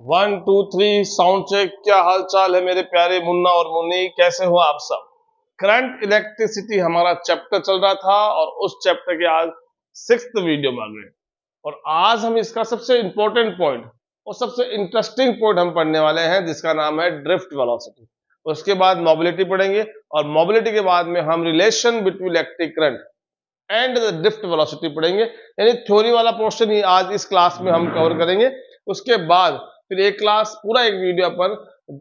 One two three sound check. क्या हाल चाल है मेरे प्यारे मुन्ना और मुन्नी, कैसे हो आप सब। करंट इलेक्ट्रिसिटी हमारा चैप्टर चल रहा था और उस चैप्टर के आज 6th वीडियो में आ गए और आज हम इसका सबसे इंपॉर्टेंट पॉइंट और सबसे इंटरेस्टिंग पॉइंट हम पढ़ने वाले हैं जिसका नाम है ड्रिफ्ट वेलोसिटी। उसके बाद मोबिलिटी पढ़ेंगे और मोबिलिटी के बाद में हम relation between electric current and the drift velocity पढ़ेंगे। यानी थ्योरी वाला पोर्शन ही आज इस क्लास में हम कवर करेंगे। उसके बाद फिर एक क्लास पूरा एक वीडियो पर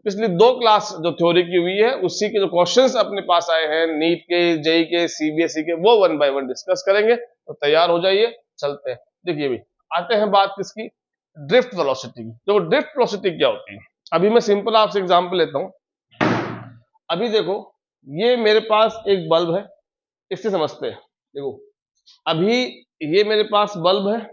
पिछली 2 क्लास जो थ्योरी की हुई है उसी के जो क्वेश्चंस अपने पास आए हैं नीट के, जेई के, सीबीएसई के, वो 1 बाय 1 डिस्कस करेंगे। तो तैयार हो जाइए, चलते हैं। देखिए भाई, आते हैं बात किसकी, ड्रिफ्ट वेलोसिटी की। तो ड्रिफ्ट वेलोसिटी क्या होती है, अभी मैं सिंपल आपसे एग्जांपल लेता हूं। अभी देखो, ये मेरे पास एक बल्ब है, इससे समझते हैं। देखो, अभी ये मेरे पास बल्ब है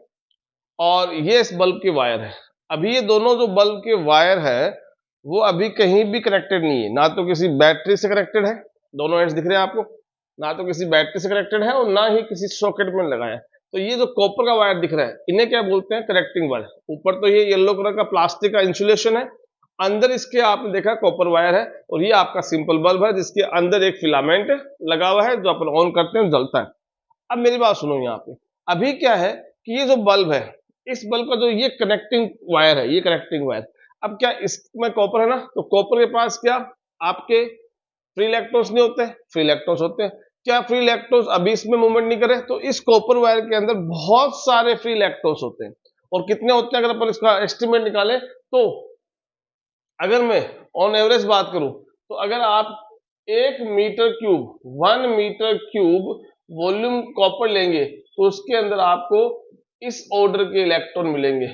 और ये इस बल्ब की वायर है। अभी ये दोनों जो बल्ब के वायर है वो अभी कहीं भी कनेक्टेड नहीं है, ना तो किसी बैटरी से कनेक्टेड है, दोनों एंड्स दिख रहे हैं आपको, ना तो किसी बैटरी से कनेक्टेड है और ना ही किसी सॉकेट में लगाया है। तो ये जो कॉपर का वायर दिख रहा है इन्हें क्या बोलते हैं, कनेक्टिंग वायर। ऊपर तो ये येलो कलर का प्लास्टिक का इंसुलेशन है, अंदर इसके आपने देखा कॉपर वायर है और ये आपका सिंपल बल्ब है जिसके अंदर एक फिलामेंट लगा हुआ है जो अपन ऑन करते हैं जलता है। अब मेरी बात सुनो, यहाँ पे अभी क्या है कि ये जो बल्ब है, इस बल्ब का जो ये कनेक्टिंग वायर है, ये कनेक्टिंग वायर, अब क्या इसमें कॉपर है ना, तो कॉपर के पास क्या आपके फ्री इलेक्ट्रॉन्स नहीं होते, फ्री इलेक्ट्रॉन्स होते हैं। क्या फ्री इलेक्ट्रॉन्स अभी इसमें मूवमेंट नहीं करे, तो इस कॉपर वायर के अंदर बहुत सारे फ्री इलेक्ट्रॉन्स होते हैं। और कितने होते हैं अगर अपन इसका एस्टिमेट निकाले, तो अगर मैं ऑन एवरेज बात करूं तो अगर आप 1 metre cube 1 metre cube volume copper लेंगे तो उसके अंदर आपको इस ऑर्डर के इलेक्ट्रॉन मिलेंगे,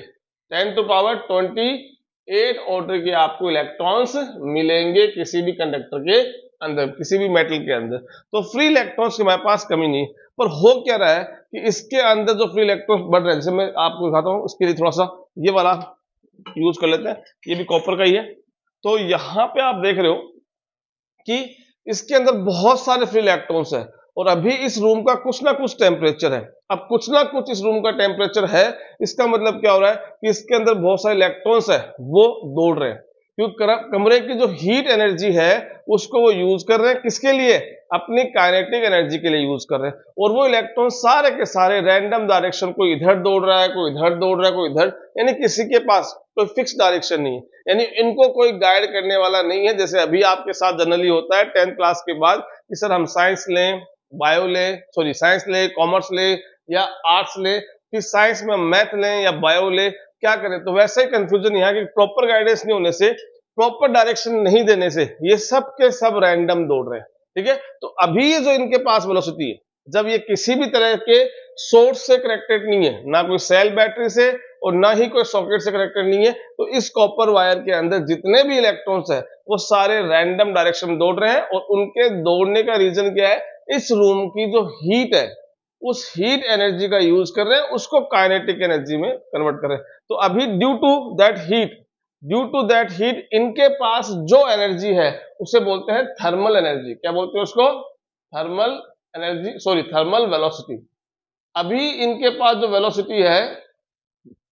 10⁻28 ऑर्डर के आपको इलेक्ट्रॉन्स मिलेंगे किसी भी कंडक्टर के अंदर, किसी भी मेटल के अंदर। तो फ्री इलेक्ट्रॉन्स की हमारे पास कमी नहीं, पर हो क्या रहा है कि इसके अंदर जो फ्री इलेक्ट्रॉन्स बढ़ रहे हैं, जैसे मैं आपको दिखाता हूं, उसके लिए थोड़ा सा ये वाला यूज कर लेते हैं, ये भी कॉपर का ही है। तो यहां पे आप देख रहे हो कि इसके अंदर बहुत सारे फ्री इलेक्ट्रॉन्स है और अभी इस रूम का कुछ ना कुछ टेम्परेचर है। अब कुछ ना कुछ इस रूम का टेम्परेचर है, इसका मतलब क्या हो रहा है कि इसके अंदर बहुत सारे इलेक्ट्रॉन्स है वो दौड़ रहे हैं, क्योंकि कमरे की जो हीट एनर्जी है उसको वो यूज कर रहे हैं, किसके लिए, अपनी काइनेटिक एनर्जी के लिए यूज कर रहे हैं। और वो इलेक्ट्रॉन सारे के सारे रैंडम डायरेक्शन, कोई इधर दौड़ रहा है, कोई इधर दौड़ रहा है, कोई इधर, यानी किसी के पास कोई फिक्स डायरेक्शन नहीं है, यानी इनको कोई गाइड करने वाला नहीं है। जैसे अभी आपके साथ जनरली होता है 10th क्लास के बाद कि सर हम साइंस लें, बायो ले, सॉरी साइंस ले, कॉमर्स ले या आर्ट्स ले, फिर साइंस में मैथ लें या बायो ले, क्या करें। तो वैसे ही कंफ्यूजन यहाँ की प्रॉपर गाइडेंस नहीं होने से, प्रॉपर डायरेक्शन नहीं देने से ये सब के सब रैंडम दौड़ रहे हैं, ठीक है। तो अभी ये जो इनके पास वेलोसिटी है, जब ये किसी भी तरह के सोर्स से कनेक्टेड नहीं है, ना कोई सेल बैटरी से और ना ही कोई सॉकेट से कनेक्टेड नहीं है, तो इस कॉपर वायर के अंदर जितने भी इलेक्ट्रॉन्स है वो सारे रैंडम डायरेक्शन में दौड़ रहे हैं। और उनके दौड़ने का रीजन क्या है, इस रूम की जो हीट है उस हीट एनर्जी का यूज कर रहे हैं, उसको काइनेटिक एनर्जी में कन्वर्ट कर रहे हैं। तो अभी ड्यू टू दैट हीट इनके पास जो एनर्जी है उसे बोलते हैं थर्मल एनर्जी। क्या बोलते हैं उसको, thermal energy, sorry thermal velocity. अभी इनके पास जो वेलोसिटी है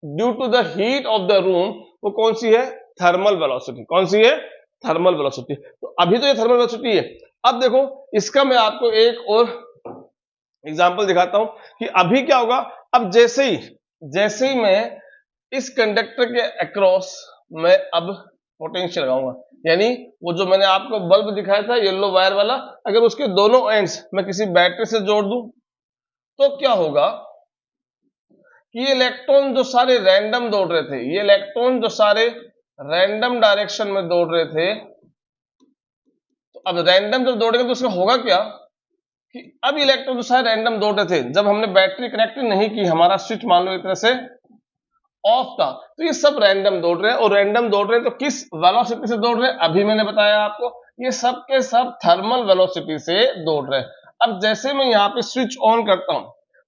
due to the heat of the room, वो कौन सी है, थर्मल वेलोसिटी। कौन सी है, थर्मल वेलोसिटी। तो अभी तो ये थर्मल वेलोसिटी है। अब देखो, इसका मैं आपको एक और एग्जांपल दिखाता हूं कि अभी क्या होगा। अब जैसे ही मैं इस कंडक्टर के अक्रॉस में अब पोटेंशियल लगाऊंगा, यानी वो जो मैंने आपको बल्ब दिखाया था येलो वायर वाला, अगर उसके दोनों एंड्स मैं किसी बैटरी से जोड़ दूं तो क्या होगा कि ये इलेक्ट्रॉन जो सारे रैंडम दौड़ रहे थे, ये इलेक्ट्रॉन जो सारे रैंडम डायरेक्शन में दौड़ रहे थे, तो अब रैंडम जब दौड़ेंगे तो उसमें होगा क्या कि अब इलेक्ट्रॉन जो सारे रैंडम दौड़ रहे थे, जब हमने बैटरी कनेक्ट नहीं की, हमारा स्विच मान लो एक तरह से ऑफ था, तो ये सब रैंडम दौड़ रहे हैं। और रैंडम दौड़ रहे हैं तो किस वेलोसिटी से दौड़ रहे हैं, अभी मैंने बताया आपको, ये सब के सब थर्मल वेलोसिटी से दौड़ रहे हैं। अब जैसे मैं यहाँ पे स्विच ऑन करता हूं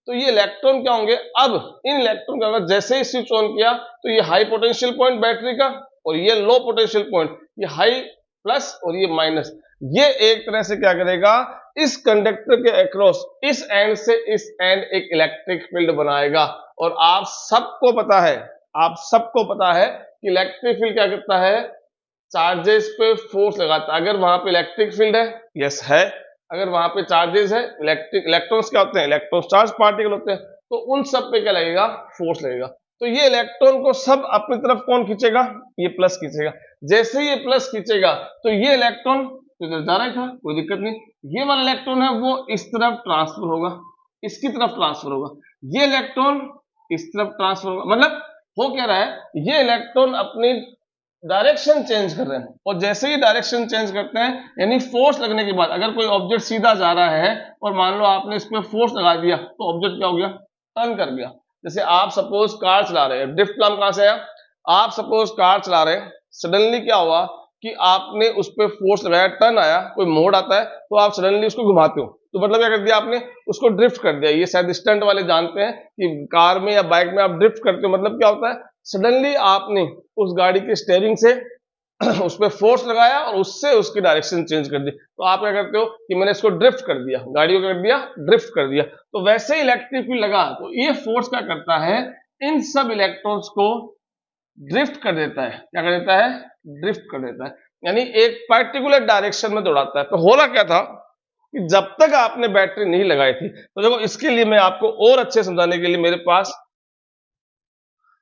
तो ये इलेक्ट्रॉन क्या होंगे, अब इन इलेक्ट्रॉन का अगर जैसे ही स्विच ऑन किया तो ये हाई पोटेंशियल पॉइंट बैटरी का और ये लो पोटेंशियल पॉइंट, ये हाई प्लस और ये माइनस, ये एक तरह से क्या करेगा, इस कंडक्टर के अक्रॉस इस एंड से इस एंड एक इलेक्ट्रिक फील्ड बनाएगा। और आप सबको पता है कि इलेक्ट्रिक फील्ड क्या करता है, चार्जेस पे फोर्स लगाता है। अगर वहां पे इलेक्ट्रिक फील्ड है, यस है, अगर वहां पे चार्जेस है, इलेक्ट्रॉन्स क्या होते हैं, इलेक्ट्रॉन चार्ज पार्टिकल होते हैं, तो उन सब पे क्या लगेगा, फोर्स लगेगा। तो ये इलेक्ट्रॉन को सब अपनी तरफ कौन खींचेगा, ये प्लस खींचेगा। जैसे ही ये प्लस खींचेगा तो ये इलेक्ट्रॉन तो इधर जा रहा था, कोई दिक्कत नहीं, ये वाला इलेक्ट्रॉन है वो इस तरफ ट्रांसफर होगा, इसकी तरफ ट्रांसफर होगा, ये इलेक्ट्रॉन इस तरफ ट्रांसफर होगा। मतलब हो क्या रहा है, ये इलेक्ट्रॉन अपनी डायरेक्शन चेंज कर रहे हैं, और जैसे ही डायरेक्शन चेंज करते हैं, यानी फोर्स लगने के बाद, अगर कोई ऑब्जेक्ट सीधा जा रहा है और मान लो आपने इस पर फोर्स लगा दिया, तो ऑब्जेक्ट क्या हो गया, टर्न कर गया। जैसे आप सपोज कार चला रहे हैं, ड्रिफ्ट नाम कहां से आया, आप सपोज कार चला रहे हैं, सडनली क्या हुआ कि आपने उस पर फोर्स लगाया, टर्न आया, कोई मोड़ आता है, तो आप सडनली उसको घुमाते हो, तो मतलब क्या कर दिया आपने, उसको ड्रिफ्ट कर दिया। ये शायद स्टंट वाले जानते हैं कि कार में या बाइक में आप ड्रिफ्ट करते हो, मतलब क्या होता है, सडनली आपने उस गाड़ी के स्टीयरिंग से उस पर फोर्स लगाया और उससे उसकी डायरेक्शन चेंज कर दी। तो आप क्या करते हो कि मैंने इसको ड्रिफ्ट कर दिया, गाड़ी को कर दिया, ड्रिफ्ट कर दिया। तो वैसे ही इलेक्ट्रिक फील्ड लगा, तो ये फोर्स क्या करता है, इन सब इलेक्ट्रॉन्स को ड्रिफ्ट कर देता है। क्या कर देता है, ड्रिफ्ट कर देता है, यानी एक पर्टिकुलर डायरेक्शन में दौड़ाता है। तो हो रहा क्या था कि जब तक आपने बैटरी नहीं लगाई थी, तो देखो इसके लिए मैं आपको और अच्छे समझाने के लिए मेरे पास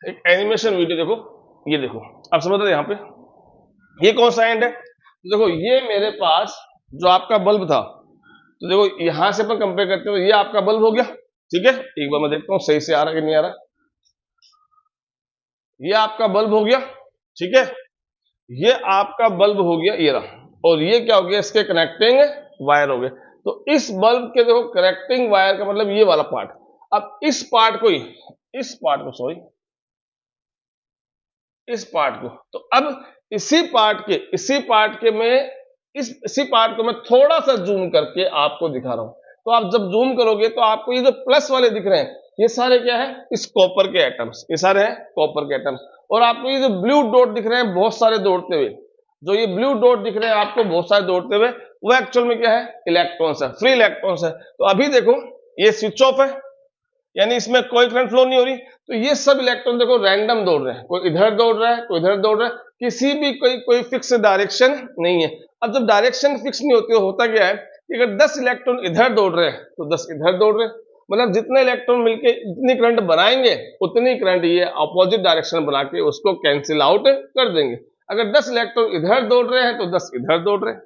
एक एनिमेशन वीडियो, देखो ये देखो, आप समझ रहे हैं यहाँ पे ये कौन सा एंड है, तो देखो ये मेरे पास जो आपका बल्ब था, तो देखो यहां से अपन कंपेयर करते हो, ये आपका बल्ब हो गया, ठीक है, एक बार मैं देखता हूं सही से आ रहा है कि नहीं आ रहा, ये आपका बल्ब हो गया, ठीक है, ये आपका बल्ब हो गया, ये रहा, और ये क्या हो गया, इसके कनेक्टिंग वायर हो गए। तो इस बल्ब के देखो कनेक्टिंग वायर का मतलब ये वाला पार्ट। अब इस पार्ट को इस पार्ट को, तो अब इसी पार्ट को मैं थोड़ा सा जूम करके आपको दिखा रहा हूं। तो आप जब जूम करोगे तो आपको ये जो प्लस वाले दिख रहे हैं, ये सारे क्या है, इस कॉपर के एटम्स, ये सारे हैं कॉपर के एटम्स। और आपको ये जो ब्लू डॉट दिख रहे हैं बहुत सारे दौड़ते हुए, जो ये ब्लू डॉट दिख रहे हैं आपको बहुत सारे दौड़ते हुए, वो एक्चुअल में क्या है, इलेक्ट्रॉन्स है, फ्री इलेक्ट्रॉन्स है। तो अभी देखो ये स्विच ऑफ है, यानी इसमें कोई करंट फ्लो नहीं हो रही। तो ये सब इलेक्ट्रॉन देखो रैंडम दौड़ रहे हैं, कोई इधर दौड़ रहा है, कोई इधर दौड़ रहा है, किसी भी कोई फिक्स डायरेक्शन नहीं है। अब जब डायरेक्शन फिक्स नहीं होती, होता क्या है कि अगर 10 इलेक्ट्रॉन इधर दौड़ रहे हैं तो 10 इधर दौड़ रहे हैं, मतलब जितने इलेक्ट्रॉन मिलके जितनी करंट बनाएंगे उतनी करंट ये अपोजिट डायरेक्शन बना के उसको कैंसिल आउट कर देंगे। अगर 10 इलेक्ट्रॉन इधर दौड़ रहे हैं तो 10 इधर दौड़ रहे हैं,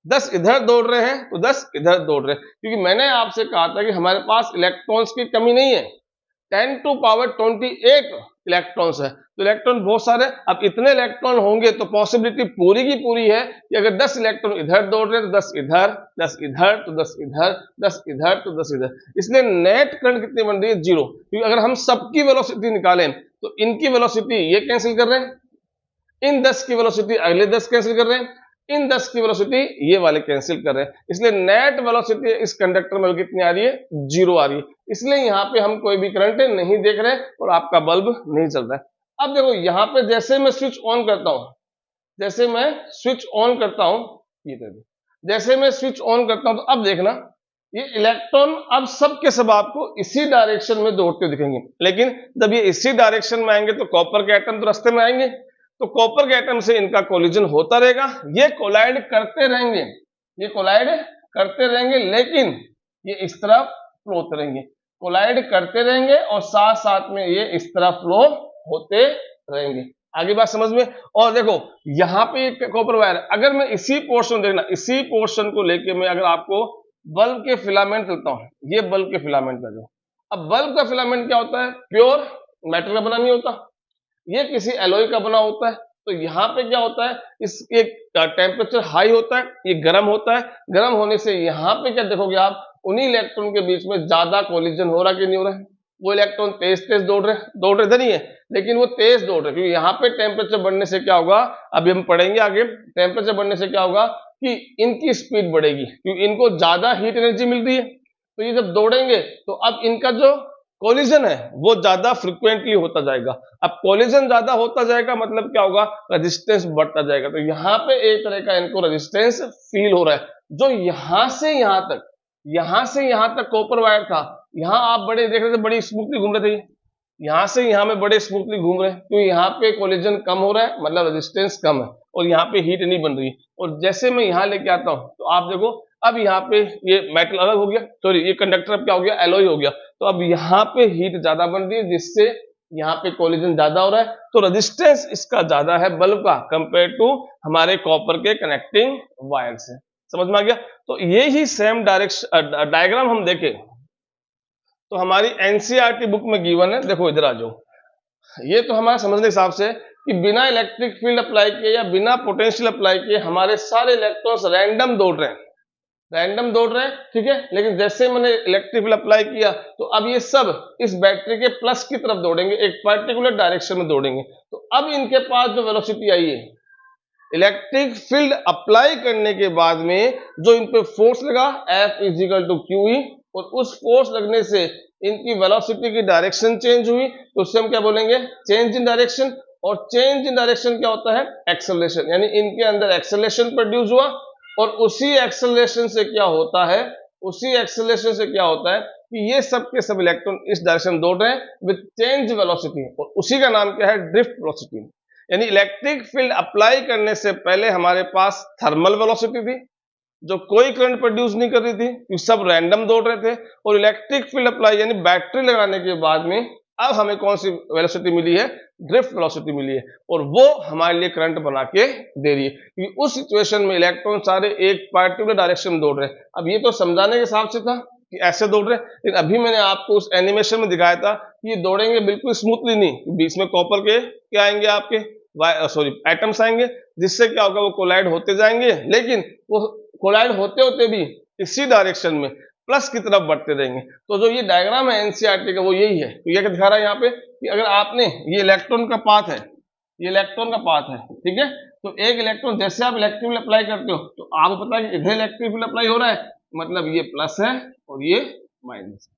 10 इधर दौड़ रहे हैं तो 10 इधर दौड़ रहे हैं, क्योंकि मैंने आपसे कहा था कि हमारे पास इलेक्ट्रॉन्स की कमी नहीं है, 10 टू पावर 28 इलेक्ट्रॉन्स है, तो इलेक्ट्रॉन बहुत सारे। अब इतने इलेक्ट्रॉन होंगे तो पॉसिबिलिटी पूरी की पूरी है कि अगर 10 इलेक्ट्रॉन इधर दौड़ रहे हैं तो 10 इधर, 10 इधर तो 10 इधर, 10 इधर तो 10 इधर, इसलिए नेट करंट कितनी बन रही है, 0। क्योंकि अगर हम सबकी वेलोसिटी निकालें तो इनकी वेलोसिटी ये कैंसिल कर रहे हैं, इन 10 की वेलोसिटी अगले 10 कैंसिल कर रहे हैं, इन 10 की वेलोसिटी ये वाले कैंसिल कर रहे हैं, इसलिए नेट वेलोसिटी इस कंडक्टर में कितनी आ रही है, 0 आ रही है। इसलिए यहाँ पे हम कोई भी करंट नहीं देख रहे और आपका बल्ब नहीं चल रहा है। अब देखो यहाँ पे जैसे मैं स्विच ऑन करता हूं, जैसे मैं स्विच ऑन करता हूं, ये देखो जैसे मैं स्विच ऑन करता हूं, तो अब देखना ये इलेक्ट्रॉन अब सब के सब आपको इसी डायरेक्शन में दौड़ते दिखेंगे। लेकिन जब ये इसी डायरेक्शन में आएंगे तो कॉपर के एटम तो रास्ते में आएंगे, तो कॉपर के एटम से इनका कोलिजन होता रहेगा, ये कोलाइड करते रहेंगे, ये कोलाइड करते रहेंगे, लेकिन ये इस तरफ फ्लो होते रहेंगे, कोलाइड करते रहेंगे और साथ साथ में ये इस तरफ फ्लो होते रहेंगे। आगे बात समझ में। और देखो यहाँ पे एक कॉपर वायर, अगर मैं इसी पोर्शन देखना, इसी पोर्शन को लेके मैं अगर आपको बल्ब के फिलामेंट चलता हूँ, ये बल्ब के फिलामेंट का जो, अब बल्ब का फिलामेंट क्या होता है, प्योर मेटल का बना नहीं होता, ये किसी एलॉय का बना होता है। तो यहाँ पे क्या होता है, इस एक टेम्परेचर हाई होता है, ये गर्म होता है, गर्म होने से यहाँ पे क्या देखोगे आप, उन्हीं इलेक्ट्रॉन के बीच में ज्यादा कोलिजन हो रहा कि नहीं हो रहा है, वो इलेक्ट्रॉन तेज तेज दौड़ रहे इधर ही है, लेकिन वो तेज दौड़ रहे, क्योंकि यहाँ पे टेम्परेचर बढ़ने से क्या होगा, अभी हम पढ़ेंगे आगे, टेम्परेचर बढ़ने से क्या होगा कि इनकी स्पीड बढ़ेगी, क्योंकि इनको ज्यादा हीट एनर्जी मिल रही है। तो ये जब दौड़ेंगे तो अब इनका जो कोलिजन है वो ज्यादा फ्रिक्वेंटली होता जाएगा। अब कोलिजन ज्यादा होता जाएगा मतलब क्या होगा, रेजिस्टेंस बढ़ता जाएगा। तो यहाँ पे एक तरह का इनको रेजिस्टेंस फील हो रहा है, जो यहां से यहां तक कॉपर वायर था, यहां आप बड़े देख रहे थे, बड़ी स्मूथली घूम रहे थे, यहाँ से यहाँ में बड़े स्मूथली घूम रहे हैं, क्योंकि यहाँ पे कोलिजन कम हो रहा है, मतलब रेजिस्टेंस कम है और यहाँ पे हीट नहीं बन रही। और जैसे मैं यहाँ लेके आता हूँ तो आप देखो अब यहाँ पे ये मेटल अलग हो गया, सॉरी ये कंडक्टर अब क्या हो गया, एलॉय हो गया। तो अब यहाँ पे हीट ज्यादा बन रही है, जिससे यहाँ पे कोलिजन ज्यादा हो रहा है, तो रेजिस्टेंस इसका ज्यादा है बल्ब का कंपेयर टू हमारे कॉपर के कनेक्टिंग वायर से। समझ में आ गया? तो ये ही सेम डायरेक्शन डायग्राम हम देखें तो हमारी एनसीईआरटी बुक में गिवन है। देखो इधर आ जाओ, ये तो हमारे समझने के हिसाब से कि बिना इलेक्ट्रिक फील्ड अप्लाई किए या बिना पोटेंशियल अप्लाई किए हमारे सारे इलेक्ट्रॉन्स रैंडम दौड़ रहे हैं, रैंडम दौड़ रहे हैं, ठीक है। लेकिन जैसे मैंने इलेक्ट्रिक फील्ड अप्लाई किया तो अब ये सब इस बैटरी के प्लस की तरफ दौड़ेंगे, एक पर्टिकुलर डायरेक्शन में दौड़ेंगे। तो अब इनके पास जो वेलोसिटी आई है इलेक्ट्रिक फील्ड अप्लाई करने के बाद में जो इन पे फोर्स लगा F इजिकल टू QE, और उस फोर्स लगने से इनकी वेलोसिटी की डायरेक्शन चेंज हुई, तो उससे हम क्या बोलेंगे, चेंज इन डायरेक्शन। और चेंज इन डायरेक्शन क्या होता है, एक्सेलरेशन, यानी इनके अंदर एक्सेलरेशन प्रोड्यूस हुआ। और उसी एक्सेलरेशन से क्या होता है, उसी एक्सेलरेशन से क्या होता है कि ये सब के सब इलेक्ट्रॉन इस डायरेक्शन में दौड़ रहे हैं विद चेंज वेलोसिटी, और उसी का नाम क्या है, ड्रिफ्ट वेलोसिटी। यानी इलेक्ट्रिक फील्ड अप्लाई करने से पहले हमारे पास थर्मल वेलोसिटी थी जो कोई करंट प्रोड्यूस नहीं कर रही थी, ये सब रैंडम दौड़ रहे थे। और इलेक्ट्रिक फील्ड अप्लाई यानी बैटरी लगाने के बाद में अब हमें कौन सी वेलोसिटी मिली है, ड्रिफ्ट वेलोसिटी मिली है, और वो हमारे लिए करंट बना के दे रही है, क्योंकि उस सिचुएशन में इलेक्ट्रॉन सारे एक पार्टिकुलर डायरेक्शन में दौड़ रहे हैं। अब ये तो समझाने के हिसाब से था कि ऐसे दौड़ रहे हैं, लेकिन अभी मैंने आपको उस एनिमेशन में दिखाया था कि ये दौड़ेंगे बिल्कुल स्मूथली नहीं, बीच में कॉपर के क्या आएंगे, आपके एटम्स आएंगे, जिससे क्या होगा, वो कोलाइड होते जाएंगे, लेकिन वो कोलाइड होते होते भी इसी डायरेक्शन में प्लस की तरफ बढ़ते रहेंगे। तो जो ये डायग्राम है एनसीईआरटी का वो यही है। तो ये क्या दिखा रहा है यहाँ पे कि अगर आपने ये इलेक्ट्रॉन का पाथ है, ये इलेक्ट्रॉन का पाथ है, ठीक है, तो एक इलेक्ट्रॉन जैसे आप इलेक्ट्रिक फील्ड अप्लाई करते हो तो आपको पता है कि इधर इलेक्ट्रिक फील्ड अप्लाई हो रहा है, मतलब ये प्लस है और ये माइनस है,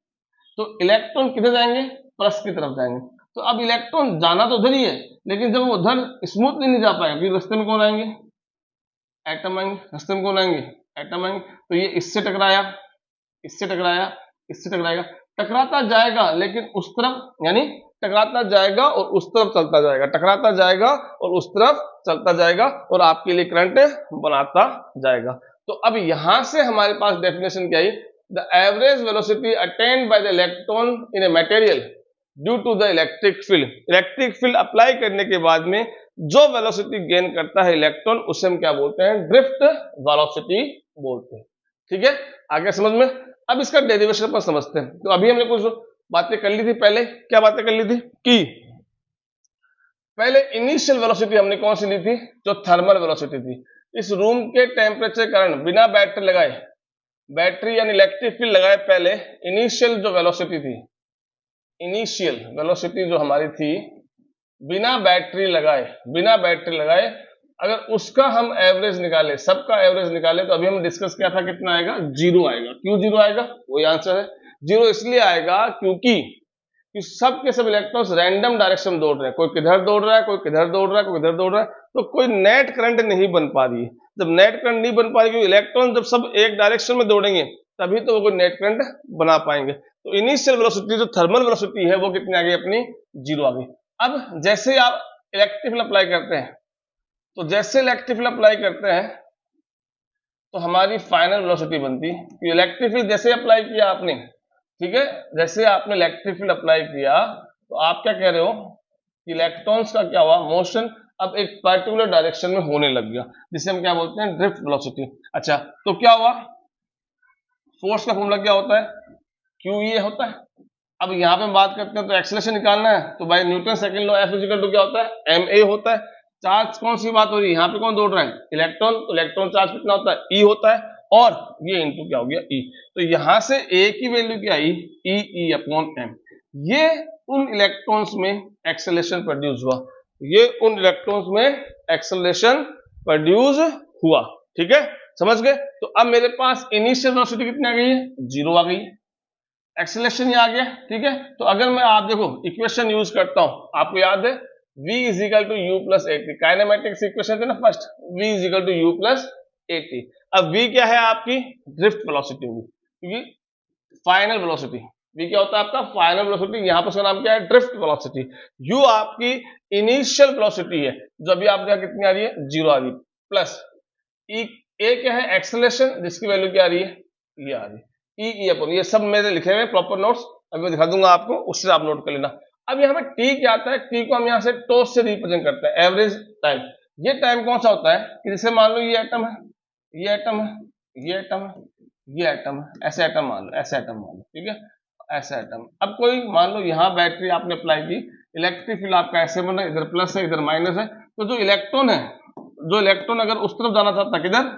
तो इलेक्ट्रॉन किधर जाएंगे, प्लस की तरफ जाएंगे। तो अब इलेक्ट्रॉन जाना तो उधर ही है, लेकिन जब वो उधर स्मूथली नहीं जा पाएगा, फिर रास्ते में कौन आएंगे, एटम आएंगे, रास्ते में कौन आएंगे, एटम आएंगे। तो ये इससे टकराया, इससे टकराया, इससे टकराएगा, टकराता जाएगा, लेकिन उस तरफ, यानी टकराता जाएगा और उस तरफ चलता जाएगा, टकराता जाएगा और उस तरफ चलता जाएगा, और आपके लिए करंट बनाता जाएगा। तो अब यहां से हमारे पास डेफिनेशन क्या है, the average velocity attend by the electron in a material due to the electric field. Electric field apply करने के बाद में जो वेलोसिटी गेन करता है इलेक्ट्रॉन, उसे हम क्या बोलते हैं, ड्रिफ्ट वेलोसिटी बोलते हैं। ठीक है, आगे समझ में। अब इसका डेरिवेशन पर समझते हैं। तो अभी हमने कुछ बातें कर ली थी पहले, क्या बातें कर ली थी कि पहले इनिशियल वेलोसिटी हमने कौन सी ली थी, जो थर्मल वेलोसिटी थी। इस रूम के टेम्परेचर के कारण बिना बैटरी लगाए, बैटरी यानी इलेक्ट्रिक फील्ड लगाए पहले इनिशियल जो वेलोसिटी थी, इनिशियल वेलोसिटी जो हमारी थी बिना बैटरी लगाए, अगर उसका हम एवरेज निकाले, सबका एवरेज निकाले, तो अभी हम डिस्कस किया था कितना आएगा, 0 आएगा। क्यों 0 आएगा, वही आंसर है। 0 इसलिए आएगा क्योंकि सब के सब इलेक्ट्रॉन्स रैंडम डायरेक्शन में दौड़ रहे हैं, कोई किधर दौड़ रहा है, कोई किधर दौड़ रहा है, कोई किधर दौड़ रहा है, तो कोई नेट करंट नहीं बन पा रही है। जब नेट करंट नहीं बन पा रही, क्योंकि इलेक्ट्रॉन जब सब एक डायरेक्शन में दौड़ेंगे तभी तो वो कोई नेट करंट बना पाएंगे। तो इनिशियल वेलोसिटी जो थर्मल वेलोसिटी है वो कितनी आ गई अपनी, 0 आ गई। अब जैसे आप इलेक्ट्रिक फील्ड अप्लाई करते हैं, तो जैसे इलेक्ट्रिक फील्ड अप्लाई करते हैं तो हमारी फाइनल वेलोसिटी बनती है कि इलेक्ट्रिक फील्ड जैसे अप्लाई किया आपने, ठीक है, जैसे आपने इलेक्ट्रिक फील्ड अप्लाई किया तो आप क्या कह रहे हो कि इलेक्ट्रॉन्स का क्या हुआ, मोशन अब एक पर्टिकुलर डायरेक्शन में होने लग गया, जिसे हम क्या बोलते हैं, ड्रिफ्ट वेलोसिटी। अच्छा, तो क्या हुआ, फोर्स का फॉर्मूला क्या होता है, QE होता है। अब यहाँ पे हम बात करते हैं तो एक्सेलरेशन निकालना है, तो by Newton second law F equal to क्या होता है, ma होता है। चार्ज कौन सी बात हो रही है, यहाँ पे कौन दौड़ रहा है, इलेक्ट्रॉन, तो इलेक्ट्रॉन चार्ज कितना होता है, E होता है, और ये इनटू क्या हो गया, E। तो यहां से A की वैल्यू क्या आई, E अपॉन m। ये उन इलेक्ट्रॉन्स में एक्सेलरेशन प्रोड्यूस हुआ, ये उन इलेक्ट्रॉन्स में एक्सेलरेशन प्रोड्यूस हुआ। ठीक है, समझ गए। तो अब मेरे पास इनिशियल वेलोसिटी कितनी आ गई है, 0 आ गई है, एक्सेलरेशन ये आ गया। ठीक है, तो अगर मैं आप देखो इक्वेशन यूज करता हूं, आपको याद है v is equal to u plus a t, kinematics equation थे ना first, v is equal to u plus a t. अब v क्या है, आपकी ड्रिफ्ट वेलोसिटी होगी, क्योंकि फाइनल वेलोसिटी v क्या होता है आपका फाइनल वेलोसिटी, यहाँ पर उसका नाम क्या है ड्रिफ्ट वेलोसिटी। u आपकी इनिशियल वेलोसिटी है जो अभी आप देखा कितनी आ रही है 0 आ रही है, प्लस ए क्या है एक्सेलरेशन जिसकी वैल्यू क्या आ रही है ये आ रही है ई अपन, ये सब मेरे लिखे हुए प्रॉपर नोट्स अभी मैं दिखा दूंगा आपको, उससे आप नोट कर लेना। अब यहाँ पे टी क्या आता है, टी को हम यहाँ से टॉस से रिप्रेजेंट करते हैं एवरेज टाइम। ये टाइम कौन सा होता है कि जैसे मान लो ये एटम है, ये एटम है, ये एटम है, ये एटम है, ऐसे एटम मान लो, ऐसे एटम मान लो, ठीक है ऐसा एटम। अब कोई मान लो यहाँ बैटरी आपने अप्लाई की, इलेक्ट्रिक फील्ड आपका ऐसे बना, इधर प्लस है इधर माइनस है, तो जो इलेक्ट्रॉन है, जो इलेक्ट्रॉन अगर उस तरफ जाना चाहता है किधर,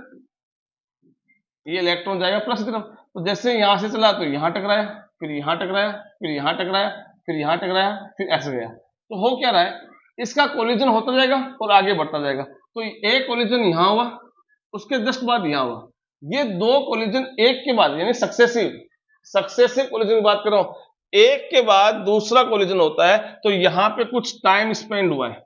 ये इलेक्ट्रॉन जाएगा प्लस की तरफ, तो जैसे यहां से चला तो यहाँ टकराया, फिर यहाँ टकराया, फिर यहाँ टकराया, फिर यहाँ टकराया, फिर ऐसे गया, तो हो क्या रहा है इसका कोलिजन होता जाएगा और आगे बढ़ता जाएगा। तो एक कोलिजन यहाँ हुआ, उसके जस्ट बाद यहाँ हुआ, ये दो कोलिजन एक के बाद यानी सक्सेसिव कोलिजन की बात कर रहा हूं, एक के बाद दूसरा कोलिजन होता है, तो यहाँ पे कुछ टाइम स्पेंड हुआ है,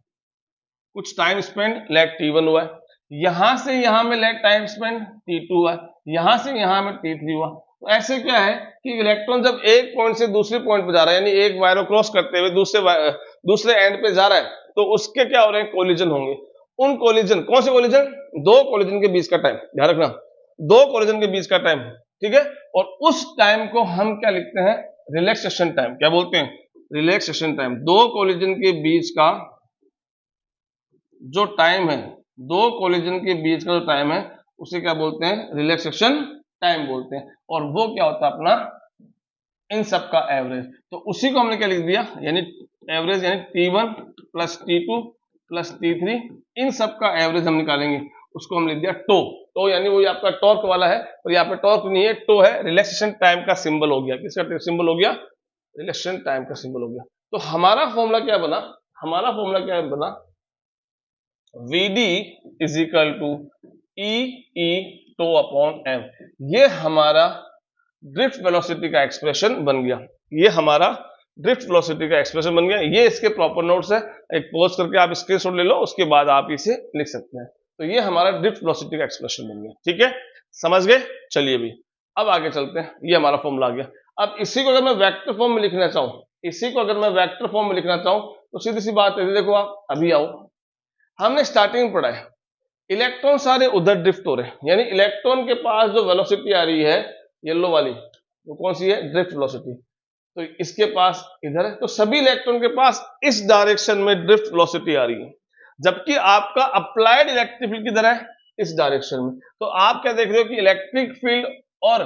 कुछ टाइम स्पेंड लेट t1 हुआ है, यहां से यहां में लेट टाइम स्पेंड t2 हुआ है, यहां से यहां में t3 हुआ। तो ऐसे क्या है कि इलेक्ट्रॉन जब एक पॉइंट से दूसरे पॉइंट पे जा रहा है, यानी एक वायर क्रॉस करते हुए दूसरे एंड पे जा रहा है, तो उसके क्या हो रहे हैं कोलिजन होंगे। उन कोलिजन, कौन से कोलिजन, दो कोलिजन के बीच का टाइम, ध्यान रखना दो कोलिजन के बीच का टाइम, ठीक है। और उस टाइम को हम क्या लिखते हैं रिलैक्सेशन टाइम, क्या बोलते हैं रिलैक्सेशन टाइम। दो कोलिजन के बीच का जो टाइम है, दो कोलिजन के बीच का जो टाइम है उसे क्या बोलते हैं रिलैक्सेशन टाइम बोलते हैं, और वो क्या होता है अपना इन सब का एवरेज। तो उसी को हमने क्या लिख दिया यानी एवरेज, यानी t1 plus t2 plus t3, इन सब का एवरेज हम निकालेंगे, उसको हम लिख दिया टो यानी वो आपका टॉर्क वाला है, और यहाँ पे टॉर्क नहीं है टो है, रिलैक्सेशन टाइम का सिंबल हो गया, किसका सिंबल हो गया रिलैक्सेशन टाइम का सिंबल हो गया। तो हमारा फॉर्मूला क्या बना, हमारा फॉर्मूला क्या बना Vd is equal to e tau upon m, ये हमारा ड्रिफ्ट वेलोसिटी का एक्सप्रेशन बन गया, ये हमारा ड्रिफ्ट वेलोसिटी का एक्सप्रेशन बन गया। ये इसके प्रॉपर नोट्स है, एक पॉज करके आप स्क्रीनशॉट ले लो, उसके बाद आप इसे लिख सकते हैं। तो ये हमारा ड्रिफ्ट वेलोसिटी का एक्सप्रेशन बन गया, ठीक है समझ गए। चलिए भी अब आगे चलते हैं, ये हमारा फॉर्मूला आ गया। अब इसी को अगर मैं वेक्टर फॉर्म में लिखना चाहूं, इसी को अगर मैं वेक्टर फॉर्म में लिखना चाहूं तो सीधी सी बात है, देखो आप अभी आओ, हमने स्टार्टिंग में पढ़ा है इलेक्ट्रॉन सारे उधर ड्रिफ्ट हो रहे हैं, यानी इलेक्ट्रॉन के पास जो वेलोसिटी आ रही है येलो वाली, वो कौन सी है ड्रिफ्ट वेलोसिटी, तो इसके पास इधर है, तो सभी इलेक्ट्रॉन के पास इस डायरेक्शन में ड्रिफ्ट वेलोसिटी आ रही है, जबकि आपका अप्लाइड इलेक्ट्रिक फील्ड किधर है इस डायरेक्शन में। तो आप क्या देख रहे हो कि इलेक्ट्रिक फील्ड और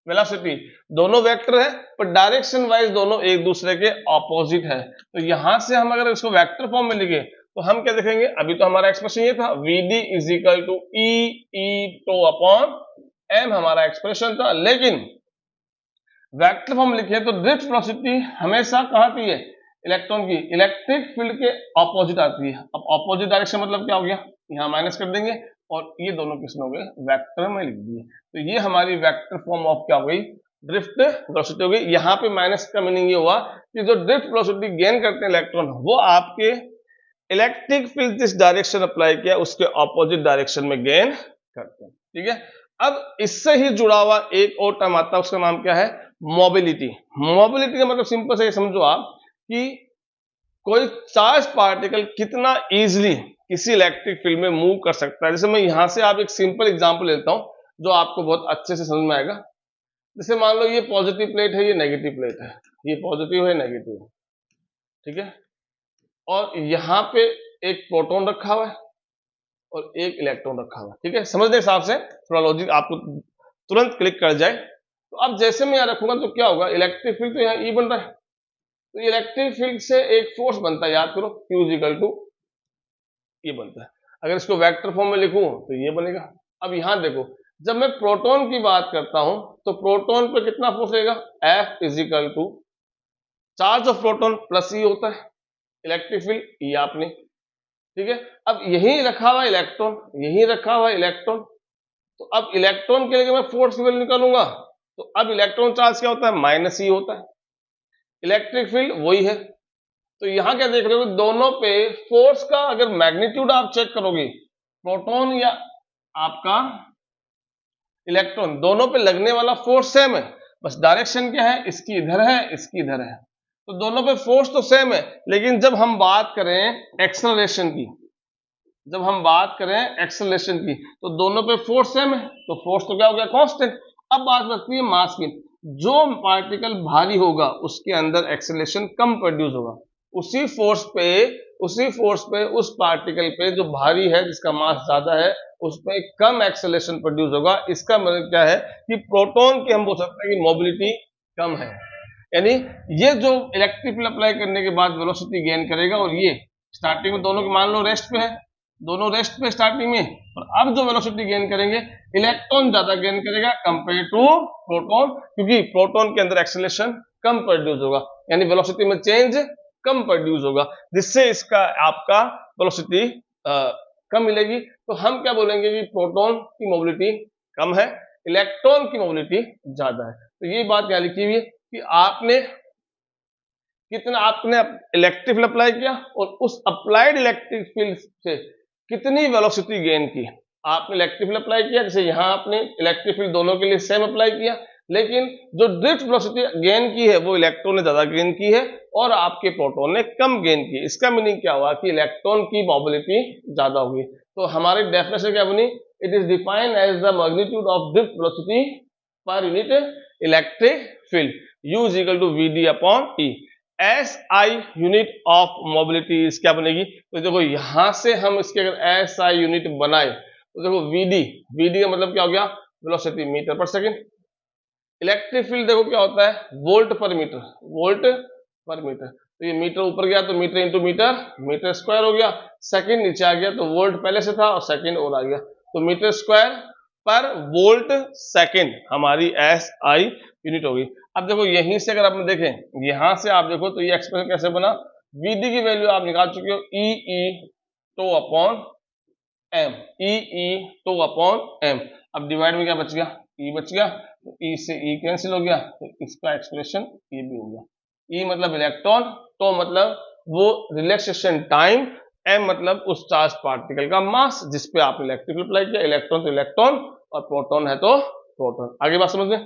वेलोसिटी दोनों वेक्टर है, पर डायरेक्शन वाइज दोनों एक दूसरे के ऑपोजिट है। तो यहां से हम अगर इसको वेक्टर फॉर्म में लिखे तो हम क्या देखेंगे, अभी तो हमारा एक्सप्रेशन ये था Vd is equal to e tau upon m हमारा एक्सप्रेशन था, लेकिन वेक्टर फॉर्म लिखे तो ड्रिफ्ट वेलोसिटी हमेशा कहां आती है इलेक्ट्रॉन की इलेक्ट्रिक फील्ड के ऑपोजिट आती है। अब ऑपोजिट डायरेक्शन मतलब क्या हो गया, यहां माइनस कर देंगे और ये दोनों किसमें हो गए वेक्टर में लिख दिए। तो ये हमारी वेक्टर फॉर्म ऑफ क्या हो गई ड्रिफ्ट वेलोसिटी हो गई। यहाँ पे माइनस का मीनिंग ये हुआ कि जो ड्रिफ्ट वेलोसिटी गेन करते हैं इलेक्ट्रॉन, वो आपके इलेक्ट्रिक फील्ड जिस डायरेक्शन अप्लाई किया उसके ऑपोजिट डायरेक्शन में गेन करते हैं, ठीक है। अब इससे ही जुड़ा हुआ एक और टर्म आता है, उसका नाम क्या है मोबिलिटी। मोबिलिटी का मतलब सिंपल से समझो आप कि कोई चार्ज पार्टिकल कितना इजीली किसी इलेक्ट्रिक फील्ड में मूव कर सकता है। जैसे मैं यहां से आप एक सिंपल एग्जांपल लेता हूं जो आपको बहुत अच्छे से समझ में आएगा। जैसे मान लो ये पॉजिटिव प्लेट है, ये नेगेटिव प्लेट है, ये पॉजिटिव है नेगेटिव है, ठीक है, और यहां पे एक प्रोटॉन रखा हुआ है और एक इलेक्ट्रॉन रखा हुआ है, ठीक है। समझने के हिसाब से थोड़ा लॉजिक आपको तुरंत क्लिक कर जाए। तो अब जैसे मैं यहां रखूंगा तो क्या होगा, इलेक्ट्रिक फील्ड तो यहाँ ई बन रहा है, तो इलेक्ट्रिक फील्ड से एक फोर्स बनता है, याद करो Q इक्वल टू ये बनता है। अगर इसको वेक्टर फॉर्म में लिखूं तो ये बनेगा। अब यहां देखो, जब मैं प्रोटॉन की बात करता हूं तो प्रोटॉन पे कितना फोर्स रहेगा, F is equal to charge of proton plus E होता है, इलेक्ट्रिक फील्ड ई आपने, ठीक है। अब यही रखा हुआ इलेक्ट्रॉन, यही रखा हुआ इलेक्ट्रॉन, तो अब इलेक्ट्रॉन के लिए मैं फोर्स की वैल्यू निकालूंगा तो अब इलेक्ट्रॉन चार्ज क्या होता है माइनस ई होता है, इलेक्ट्रिक फील्ड वही है। तो यहां क्या देख रहे हो, दोनों पे फोर्स का अगर मैग्नीट्यूड आप चेक करोगे, प्रोटॉन या आपका इलेक्ट्रॉन, दोनों पे लगने वाला फोर्स सेम है, बस डायरेक्शन क्या है, इसकी इधर है, इसकी इधर है, तो दोनों पे फोर्स तो सेम है। लेकिन जब हम बात करें एक्सेलरेशन की, जब हम बात करें एक्सेलरेशन की, तो दोनों पे फोर्स सेम है, तो फोर्स तो क्या हो गया, कांस्टेंट। अब बात करती है मास की। जो पार्टिकल भारी होगा उसके अंदर एक्सेलरेशन कम प्रोड्यूस होगा, उसी फोर्स पे उस पार्टिकल पे जो भारी है, जिसका मास ज्यादा है, उसमें कम एक्सेलरेशन प्रोड्यूस होगा। इसका मतलब क्या है कि प्रोटॉन की हम बोल सकते हैं कि मोबिलिटी कम है। यानी ये जो इलेक्ट्रिक फील्ड अप्लाई करने के बाद वेलोसिटी गेन करेगा, और ये स्टार्टिंग में दोनों के मान लो रेस्ट पे है, दोनों रेस्ट पे स्टार्टिंग में, और अब जो वेलोसिटी गेन करेंगे, इलेक्ट्रॉन ज्यादा गेन करेगा कंपेयर टू प्रोटॉन, क्योंकि प्रोटॉन के अंदर एक्सेलरेशन कम प्रोड्यूस होगा, यानी वेलोसिटी में चेंज कम प्रोड्यूस होगा, जिससे इसका आपका वेलोसिटी कम मिलेगी। तो हम क्या बोलेंगे कि प्रोटॉन की मोबिलिटी कम है, इलेक्ट्रॉन की मोबिलिटी ज्यादा है। तो ये बात यहाँ लिखी हुई है कि आपने इलेक्ट्रिक फील्ड अप्लाई किया, और उस अप्लाइड इलेक्ट्रिक फील्ड से कितनी वेलोसिटी गेन की। आपने इलेक्ट्रिक फील्ड अप्लाई किया, जैसे यहां आपने इलेक्ट्रिक फील्ड दोनों के लिए सेम अप्लाई किया, लेकिन जो ड्रिफ्ट वेलोसिटी गेन की है वो इलेक्ट्रॉन ने ज्यादा गेन की है और आपके प्रोटॉन ने कम गेन की। इसका मीनिंग क्या हुआ कि इलेक्ट्रॉन की मोबिलिटी ज्यादा होगी। तो हमारी डेफिनेशन क्या बनी, it is defined as the magnitude of drift velocity per unit electric field, U is equal to VD upon E। SI unit of mobility क्या बनेगी, तो देखो यहां से हम इसके अगर SI यूनिट बनाए, तो देखो VD का मतलब क्या हो गया, वेलोसिटी मीटर पर सेकंड। इलेक्ट्रिक फील्ड देखो क्या होता है, वोल्ट पर मीटर, तो ये मीटर ऊपर गया तो मीटर इंटू मीटर स्क्वायर हो गया। सेकंड नीचे आ गया तो वोल्ट पहले से था और सेकंड और आ गया, तो मीटर स्क्वायर पर वोल्ट सेकंड हमारी SI यूनिट होगी। अब देखो यहीं से अगर आप देखें, यहां से आप देखो तो ये एक्सप्रेशन कैसे बना, VD की वैल्यू आप निकाल चुके हो, E टो अपॉन M। अब डिवाइड में क्या बच गया, E बच गया, तो E से E कैंसिल हो गया, तो इसका एक्सप्रेशन ये भी हो गया। E मतलब इलेक्ट्रॉन, तो मतलब वो रिलैक्सेशन टाइम, M मतलब उस चार्ज पार्टिकल का मास जिसपे आपने इलेक्ट्रिक फील्ड अप्लाई किया। इलेक्ट्रॉन तो इलेक्ट्रॉन और प्रोटॉन है तो प्रोटॉन। आगे बात समझ में।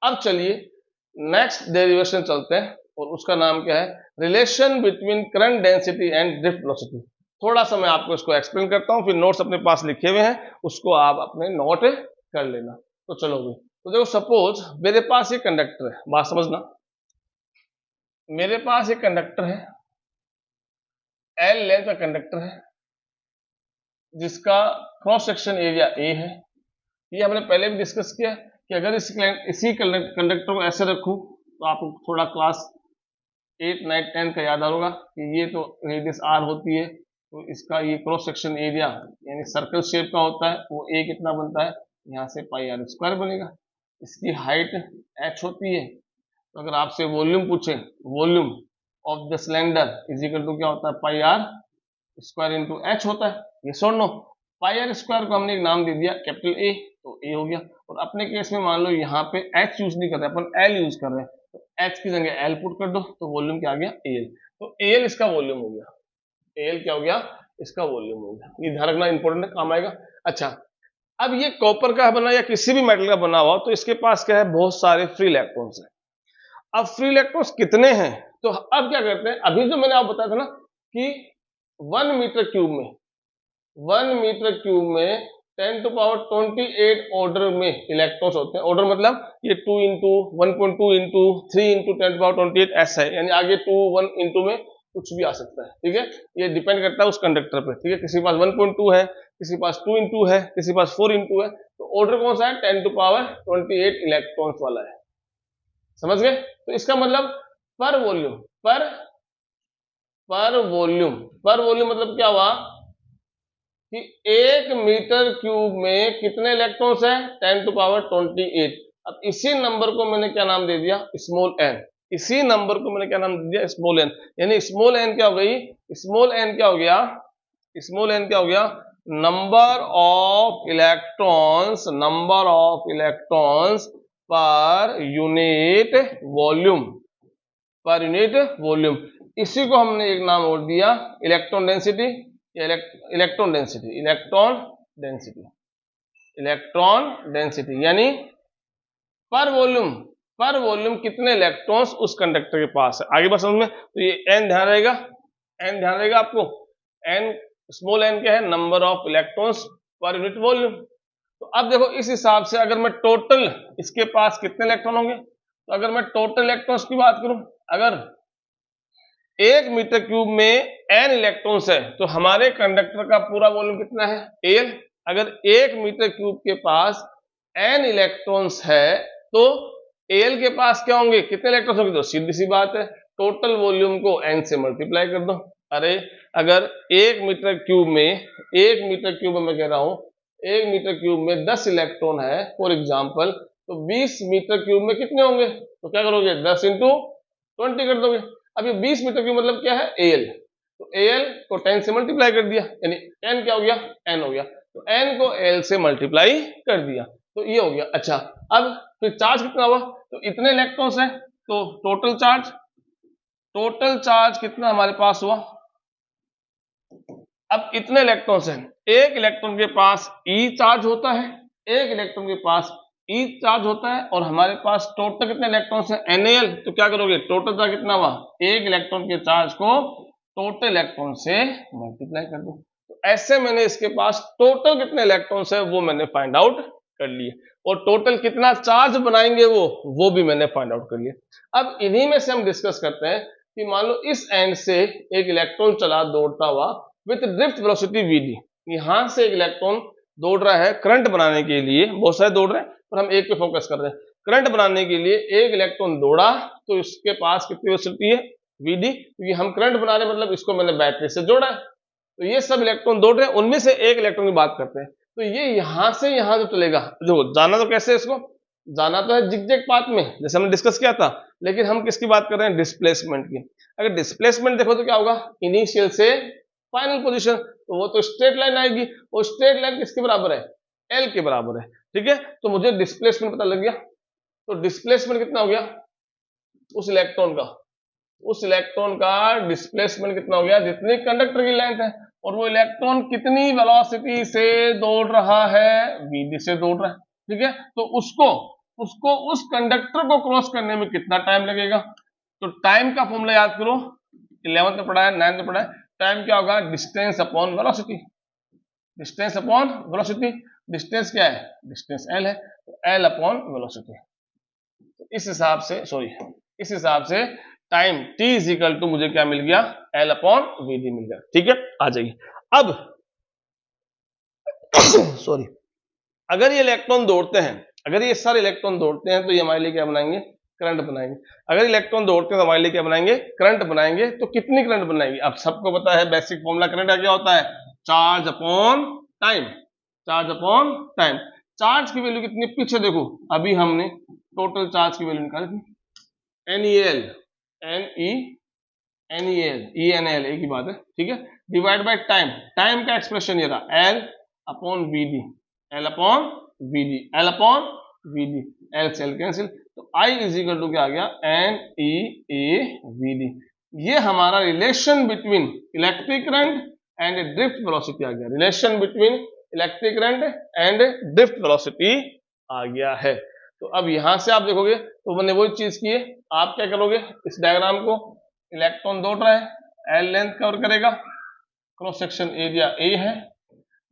अब चलिए नेक्स्ट डेरिवेशन चलते हैं, और उसका नाम क्या है, relation between current density and drift velocity. थोड़ा सा मैं आपको इसको एक्सप्लेन करता हूं, फिर नोट्स अपने पास लिखे हुए हैं, उसको आप अपने नोट कर लेना। तो चलो भी, तो देखो सपोज मेरे पास ये कंडक्टर है, बात समझना, मेरे पास एक कंडक्टर है, L लेंथ का कंडक्टर है, जिसका क्रॉस सेक्शन एरिया A है। ये हमने पहले भी डिस्कस किया कि अगर इसी कंडक्टर को ऐसे रखूं, तो आपको थोड़ा क्लास 8, 9, 10 का याद होगा कि ये तो रेडियस R होती है, तो इसका ये क्रॉस सेक्शन एरिया यानी सर्कल शेप का होता है, वो A कितना बनता है, यहाँ से पाई R स्क्वायर बनेगा। इसकी हाइट h होती है, तो अगर आपसे वॉल्यूम पूछे, volume of the cylinder is equal to क्या होता है, pi R square into h होता है। ये सो नो, पाई R स्क्वायर को हमने एक नाम दे दिया कैपिटल A, तो A हो गया। और अपने केस में मान लो यहाँ पे h यूज नहीं कर रहे, अपन L यूज कर रहे हैं, तो h की जगह L पुट कर दो, तो वॉल्यूम क्या आ गया, AL। तो AL इसका वॉल्यूम हो गया, AL क्या हो गया, इसका वॉल्यूम हो गया। ये ध्यान रखना इंपॉर्टेंट है, काम आएगा। अच्छा, अब ये कॉपर का बना या किसी भी मेटल का बना हुआ, तो इसके पास क्या है, बहुत सारे फ्री इलेक्ट्रॉन्स हैं। अब फ्री इलेक्ट्रॉन्स कितने हैं, तो अब क्या करते हैं, अभी जो मैंने आपको बताया था ना कि 1 मीटर क्यूब में 10 टू पावर 28 ऑर्डर में इलेक्ट्रॉन्स होते हैं। ऑर्डर मतलब ये 2 into 1.2 into 3 into 10 to power 28 ऐसा है, यानी आगे 2 1 इंटू में कुछ भी आ सकता है, ठीक है। ये डिपेंड करता है उस कंडक्टर पे, ठीक है। किसी के पास 1.2 है, किसी के पास 2 इंटू है, किसी के पास 4 इंटू है, तो ऑर्डर कौन सा है, 10 टू पावर 28 इलेक्ट्रॉन्स वाला है, समझ गए। तो इसका मतलब पर वॉल्यूम मतलब क्या हुआ कि 1 मीटर क्यूब में कितने इलेक्ट्रॉन्स हैं, 10 टू पावर 28। अब इसी नंबर को मैंने क्या नाम दे दिया, स्मॉल n। इसी नंबर को मैंने क्या नाम दे दिया, स्मॉल n। यानी स्मॉल n क्या हो गई, स्मॉल n क्या हो गया, number of electrons per unit volume. इसी को हमने एक नाम और दिया इलेक्ट्रॉन डेंसिटी, यानी पर पर वॉल्यूम कितने इलेक्ट्रॉन्स उस कंडक्टर के पास है। आगे बात समझ में, तो ये n ध्यान रहेगा, n ध्यान रहेगा आपको। n स्मॉल n क्या है, number of electrons per unit volume. तो अब देखो इस हिसाब से अगर मैं टोटल इसके पास कितने इलेक्ट्रॉन होंगे, तो अगर मैं टोटल इलेक्ट्रॉन्स की बात करूं, अगर 1 मीटर क्यूब में n इलेक्ट्रॉन्स है तो हमारे कंडक्टर का पूरा वॉल्यूम कितना है, Al। अगर 1 मीटर क्यूब के पास n इलेक्ट्रॉन्स है तो Al के पास क्या होंगे, कितने इलेक्ट्रॉन्स होंगे, तो सीधी सी बात है टोटल वॉल्यूम को n से मल्टीप्लाई कर दो। अरे अगर 1 मीटर क्यूब में, 1 मीटर क्यूब में मैं कह रहा हूं 1 मीटर क्यूब में 10 इलेक्ट्रॉन है फॉर एग्जाम्पल, तो 20 मीटर क्यूब में कितने होंगे, तो क्या करोगे 10 इंटू 20 कर दोगे। अब ये 20 मीटर क्यूब मतलब क्या है, Al। तो Al को 10 से मल्टीप्लाई कर दिया, यानी n क्या हो गया, n हो गया। तो n को L से मल्टीप्लाई कर दिया, तो ये हो गया। अच्छा अब फिर चार्ज कितना हुआ, तो इतने इलेक्ट्रॉन्स हैं, तो टोटल चार्ज कितना हमारे पास हुआ। अब इतने इलेक्ट्रॉन्स हैं, एक इलेक्ट्रॉन के पास E चार्ज होता है, एक इलेक्ट्रॉन के पास E चार्ज होता है, और हमारे पास टोटल कितने इलेक्ट्रॉन्स हैं, NaL। तो क्या करोगे, टोटल चार्ज कितना हुआ, एक इलेक्ट्रॉन के चार्ज को टोटल इलेक्ट्रॉन से मल्टीप्लाई कर दो। तो ऐसे मैंने इसके पास टोटल कितने इलेक्ट्रॉन्स है वो मैंने फाइंड आउट कर लिए, और टोटल कितना चार्ज बनाएंगे वो भी मैंने फाइंड आउट कर लिया। अब इन्हीं में से हम डिस्कस करते हैं कि मान लो इस एंड से एक इलेक्ट्रॉन चला दौड़ता हुआ विथ ड्रिफ्ट वेलोसिटी Vd, यहां से एक इलेक्ट्रॉन दौड़ रहा है करंट बनाने के लिए, बहुत सारे दौड़ रहे हैं पर हम एक पे फोकस कर रहे हैं। करंट बनाने के लिए एक इलेक्ट्रॉन दौड़ा तो इसके पास कितनी वेलोसिटी है, Vd, क्योंकि हम करंट बना रहे हैं मतलब इसको मैंने बैटरी से जोड़ा है। तो ये सब इलेक्ट्रॉन दौड़ रहे हैं, उनमें से एक इलेक्ट्रॉन की बात करते हैं। तो ये यहां से यहां जो चलेगा, देखो जाना तो कैसे, इसको जाना तो है जिगजैग पाथ में जैसे हमने डिस्कस किया था, लेकिन हम किसकी बात कर रहे हैं, डिस्प्लेसमेंट की। अगर डिस्प्लेसमेंट देखो तो क्या होगा, इनिशियल से फाइनल पोजीशन, तो वो तो स्ट्रेट लाइन आएगी, वो स्ट्रेट लाइन किसके बराबर है, L के बराबर है। ठीक है, तो मुझे डिस्प्लेसमेंट पता लग गया। तो डिस्प्लेसमेंट कितना हो गया उस इलेक्ट्रॉन का डिस्प्लेसमेंट कितना हो गया, जितनी कंडक्टर की लेंथ है, और वो इलेक्ट्रॉन कितनी वेलोसिटी से दौड़ रहा है, Vd से दौड़ रहा है। ठीक है, तो उसको उस कंडक्टर को क्रॉस करने में कितना टाइम लगेगा। तो टाइम का फॉर्मूला याद करो, 11th में पढ़ा है, 9th में पढ़ा है। टाइम क्या होगा, distance upon velocity. Distance upon velocity, distance क्या है, डिस्टेंस L है, तो L अपॉन वेलोसिटी। तो इस हिसाब से time t is equal to मुझे क्या मिल गया, L अपॉन Vd मिल गया। ठीक है, आ जाइए अब सॉरी, अगर ये इलेक्ट्रॉन दौड़ते हैं, अगर ये सारे इलेक्ट्रॉन दौड़ते हैं तो ये हमारे लिए क्या बनाएंगे, करंट बनाएंगे। अगर इलेक्ट्रॉन दौड़ते हैं तो हमारे लिए क्या बनाएंगे, करंट बनाएंगे। तो कितनी करंट बनाएंगे, अब सबको पता है बेसिक फॉर्मूला करंट का क्या होता है, charge upon time. Charge upon time, charge की वैल्यू कितनी, पीछे देखो अभी हमने टोटल चार्ज की वैल्यू निकाली थी, NeL NeL एक ही बात है। ठीक है, डिवाइड बाय टाइम, टाइम का एक्सप्रेशन ये रहा L upon Vd, L upon Vd, L से L कैंसिल, तो I इज इक्वल टू क्या आ गया, NeAVd। ये हमारा relation between electric current and drift velocity आ गया, relation between electric current and drift velocity आ गया है। तो अब यहां से आप देखोगे तो मैंने वही चीज की है, आप क्या करोगे, इस डायग्राम को, इलेक्ट्रॉन दौड़ रहा है, L लेंथ कवर करेगा, क्रॉस सेक्शन एरिया A है,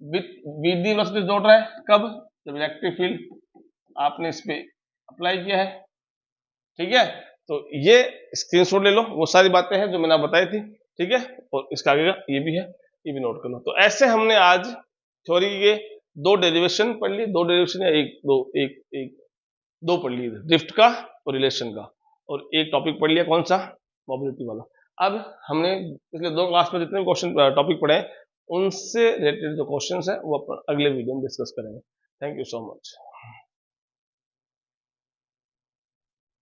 Vd वेलोसिटी दौड़ रहा है, कब, जब इलेक्ट्रिक फील्ड आपने इस पे अप्लाई किया है। ठीक है, तो ये स्क्रीनशॉट ले लो, वो सारी बातें हैं जो मैंने बताई थी। ठीक है, और इसका आगे का ये भी है, ये भी नोट कर लो। तो ऐसे हमने आज थ्योरी के 2 डेरिवेशन पढ़ ली, 2 डेरिवेशन या दो पढ़ ली, ड्रिफ्ट का और रिलेशन का, और एक टॉपिक पढ़ लिया कौन सा, मोबिलिटी वाला। अब हमने पिछले 2 क्लास में जितने क्वेश्चन टॉपिक पढ़े उनसे रिलेटेड जो क्वेश्चंस हैं वो अपन अगले वीडियो में डिस्कस करेंगे। Thank you so much.